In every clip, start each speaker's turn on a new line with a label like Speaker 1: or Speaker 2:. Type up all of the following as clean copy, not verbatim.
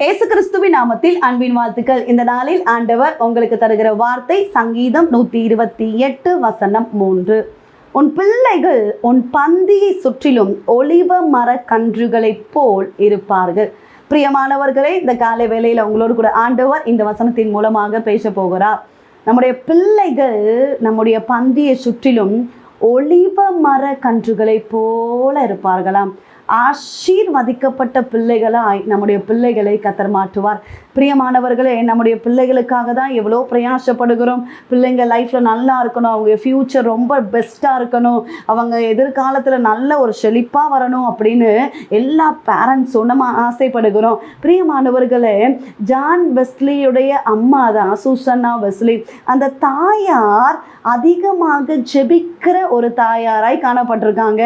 Speaker 1: இயேசு கிறிஸ்துவின் நாமத்தில் அன்பின் வாழ்த்துக்கள். இந்த நாளில் ஆண்டவர் உங்களுக்கு தருகிற வார்த்தை சங்கீதம் 128 வசனம் 3. உன் பிள்ளைகள் உன் பந்தியை சுற்றிலும் ஒலிவ மர கன்றுகளைப் போல் இருப்பார்கள். பிரியமானவர்களே, இந்த காலை வேளையில் உங்களோடு கூட ஆண்டவர் இந்த வசனத்தின் மூலமாக பேச போகிறார். நம்முடைய பிள்ளைகள் நம்முடைய பந்தியை சுற்றிலும் ஒலிவ மர கன்றுகளைப் போல இருப்பார்களாம். ஆசீர்வதிக்கப்பட்ட பிள்ளைகளாய் நம்முடைய பிள்ளைகளை கர்த்தர் மாற்றுவார். பிரியமானவர்களே, நம்முடைய பிள்ளைகளுக்காக தான் எவ்வளோ பிரயாசப்படுகிறோம். பிள்ளைங்க லைஃப்பில் நல்லா இருக்கணும், அவங்க ஃப்யூச்சர் ரொம்ப பெஸ்ட்டாக இருக்கணும், அவங்க எதிர்காலத்தில் நல்ல ஒரு செழிப்பாக வரணும் அப்படின்னு எல்லா பேரண்ட்ஸும் நம்ம ஆசைப்படுகிறோம். பிரியமானவர்களே, ஜான் வெஸ்லியுடைய அம்மா தான் சூசன்னா வெஸ்லி. அந்த தாயார் அதிகமாக ஜெபிக்கிற ஒரு தாயாராய் காணப்பட்டிருக்காங்க.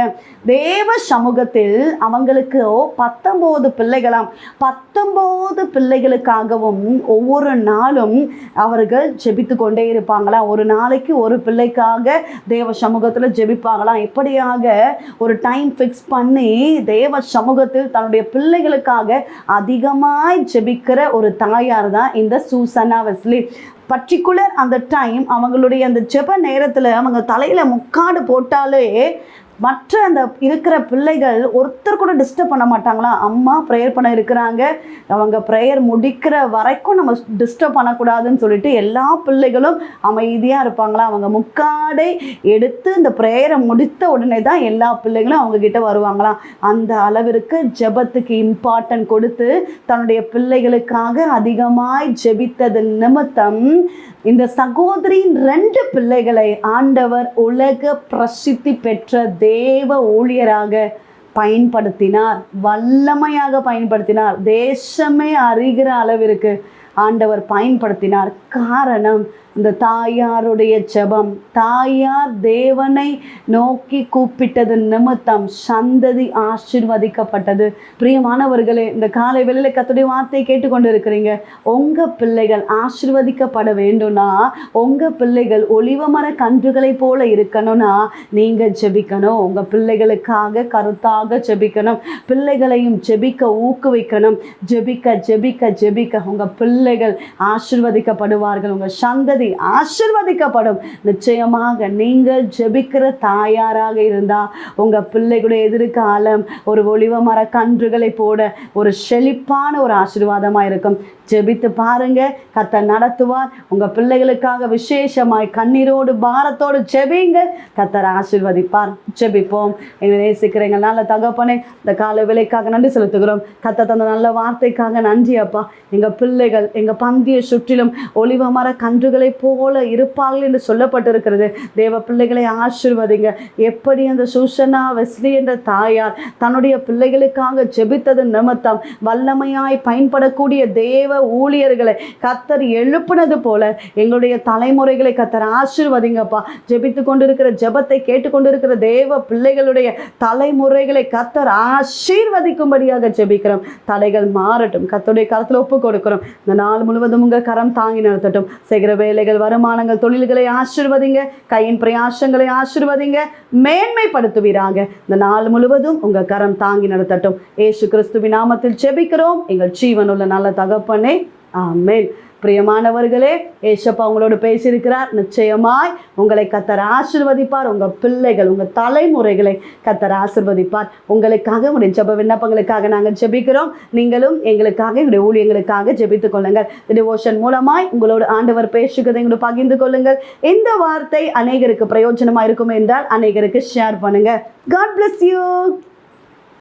Speaker 1: தேவ சமூகத்தில் அவங்களுக்கு 19 பிள்ளைகளாம். 19 பிள்ளைகளுக்காகவும் ஒவ்வொரு நாளும் அவர்கள் ஜெபித்து கொண்டே இருப்பாங்களாம். ஒரு நாளைக்கு ஒரு பிள்ளைக்காக தேவ சமூகத்தில் ஜெபிப்பாங்களாம். இப்படியாக ஒரு டைம் ஃபிக்ஸ் பண்ணி தேவ சமூகத்தில் தன்னுடைய பிள்ளைகளுக்காக அதிகமாய் ஜெபிக்கிற ஒரு தாயார் தான் இந்த சூசன்னா வெஸ்லி. பர்டிகுலர் அந்த டைம் அவங்களுடைய அந்த ஜெப நேரத்தில் அவங்க தலையில் முக்காடு போட்டாலே மற்ற அந்த இருக்கிற பிள்ளைகள் ஒருத்தர் கூட டிஸ்டர்ப் பண்ண மாட்டாங்களாம். அம்மா ப்ரேயர் பண்ண இருக்கிறாங்க, அவங்க ப்ரேயர் முடிக்கிற வரைக்கும் நம்ம டிஸ்டர்ப் பண்ணக்கூடாதுன்னு சொல்லிட்டு எல்லா பிள்ளைகளும் அமைதியாக இருப்பாங்களாம். அவங்க முக்காடை எடுத்து இந்த ப்ரேயரை முடித்த உடனே தான் எல்லா பிள்ளைகளும் அவங்கக்கிட்ட வருவாங்களாம். அந்த அளவிற்கு ஜெபத்துக்கு இம்பார்ட்டன்ட் கொடுத்து தன்னுடைய பிள்ளைகளுக்காக அதிகமாய் ஜெபித்தது நிமித்தம் இந்த சகோதரியின் 2 பிள்ளைகளை ஆண்டவர் உலக பிரசித்தி பெற்ற தேவ ஊழியராக பயன்படுத்தினார். வல்லமையாக பயன்படுத்தினார். தேசமே அறிகிற அளவிற்கு ஆண்டவர் பயன்படுத்தினார். காரணம், இந்த தாயாருடைய ஜெபம். தாயார் தேவனை நோக்கி கூப்பிட்டது நிமித்தம் சந்ததி ஆசீர்வதிக்கப்பட்டது. பிரியமானவர்களே, இந்த காலை வேளையில் கர்த்தருடைய வார்த்தையை கேட்டுக்கொண்டு இருக்கிறீங்க. உங்கள் பிள்ளைகள் ஆசீர்வதிக்கப்பட வேண்டும்னா, உங்கள் பிள்ளைகள் ஒலிவமர கன்றுகளை போல இருக்கணும்னா நீங்கள் ஜெபிக்கணும். உங்கள் பிள்ளைகளுக்காக கருத்தாக ஜெபிக்கணும். பிள்ளைகளையும் ஜெபிக்க ஊக்குவிக்கணும். ஜெபிக்க ஜெபிக்க ஜெபிக்க உங்கள் பிள்ளைகள் ஆசீர்வதிக்கப்படுவார்கள். உங்கள் சந்ததி ஆசீர்வதிக்கப்படும். நிச்சயமாக நீங்கள் ஜெபிக்கிற தாயாராக இருந்தால் உங்கள் பிள்ளைகளுடைய எதிர்காலம் ஒரு ஒலிவ மர கன்றுகளை போட ஒரு செழிப்பான ஒரு ஆசீர்வாதமாக இருக்கும். ஜெபித்து பாருங்க, கர்த்தர் நடத்துவார். உங்கள் பிள்ளைகளுக்காக விசேஷமாய் கண்ணீரோடு பாரத்தோடு ஜெபிங்க, கர்த்தர் ஆசீர்வதிப்பார். ஜெபிப்போம். எங்களை நேசிக்கிற எங்கள் நல்ல தகப்பனே, இந்த கால வேளைக்காக நன்றி செலுத்துகிறோம். கர்த்தர் தந்த நல்ல வார்த்தைக்காக நன்றி அப்பா. எங்கள் பிள்ளைகள் எங்கள் பந்தியை சுற்றிலும் ஒலிவ மர கன்றுகளை போல இருப்பார்கள் என்று சொல்லப்பட்டிருக்கிறது. தேவ பிள்ளைகளை ஆசீர்வதிங்க. எப்படி அந்த சூசன்னா வெஸ்லி என்ற தாயார் தன்னுடைய பிள்ளைகளுக்காக ஜெபித்தது நிமித்தம் வல்லமையாய் பயன்படக்கூடிய தேவ ஊழியர்களை கர்த்தர் எழுப்பினது போல எங்களுடைய தலைமுறைகளை கர்த்தர் ஆசீர்வதிங்கப்பா. ஜெபித்து கொண்டிருக்கிற ஜெபத்தை கேட்டுக்கொண்டிருக்கிற தேவ பிள்ளைகளுடைய தலைமுறைகளை கர்த்தர் ஆசீர்வதிக்கும்படியாக ஜெபிக்கிறோம். தடைகள் மாறட்டும். கர்த்தருடைய கரத்தில் ஒப்பு கொடுக்கிறோம். இந்த நாள் முழுவதும் உங்கள் கரம் தாங்கி நடத்தட்டும். செய்கிற வேலைகள், வருமானங்கள், தொழில்களை ஆசீர்வதிங்க. கையின் பிரயாசங்களை ஆசீர்வதிங்க. மேன்மைப்படுத்துவீராக. இந்த நாள் முழுவதும் உங்கள் கரம் தாங்கி நடத்தட்டும். இயேசு கிறிஸ்துவின் நாமத்தில் ஜெபிக்கிறோம் எங்கள் ஜீவனுள்ள நல்ல தகப்பனே, ஆமென். பிரியமானவர்களே, ஏசப்பா உங்களோடு பேசியிருக்கிறார். நிச்சயமாய் உங்களை கர்த்தர் ஆசீர்வதிப்பார். உங்கள் பிள்ளைகள், உங்கள் தலைமுறைகளை கர்த்தர் ஆசீர்வதிப்பார். உங்களுக்காக உங்களுடைய ஜெப விண்ணப்பங்களுக்காக நாங்கள் ஜெபிக்கிறோம். நீங்களும் எங்களுக்காக எங்களுடைய ஊழியங்களுக்காக ஜெபித்துக் கொள்ளுங்கள். டிவோஷன் மூலமாய் உங்களோடு ஆண்டவர் பேசுகிறதை எங்களோடு பகிர்ந்து கொள்ளுங்கள். இந்த வார்த்தை அநேகருக்கு பிரயோஜனமாக இருக்கும் என்றால் அநேகருக்கு ஷேர் பண்ணுங்க. God bless you.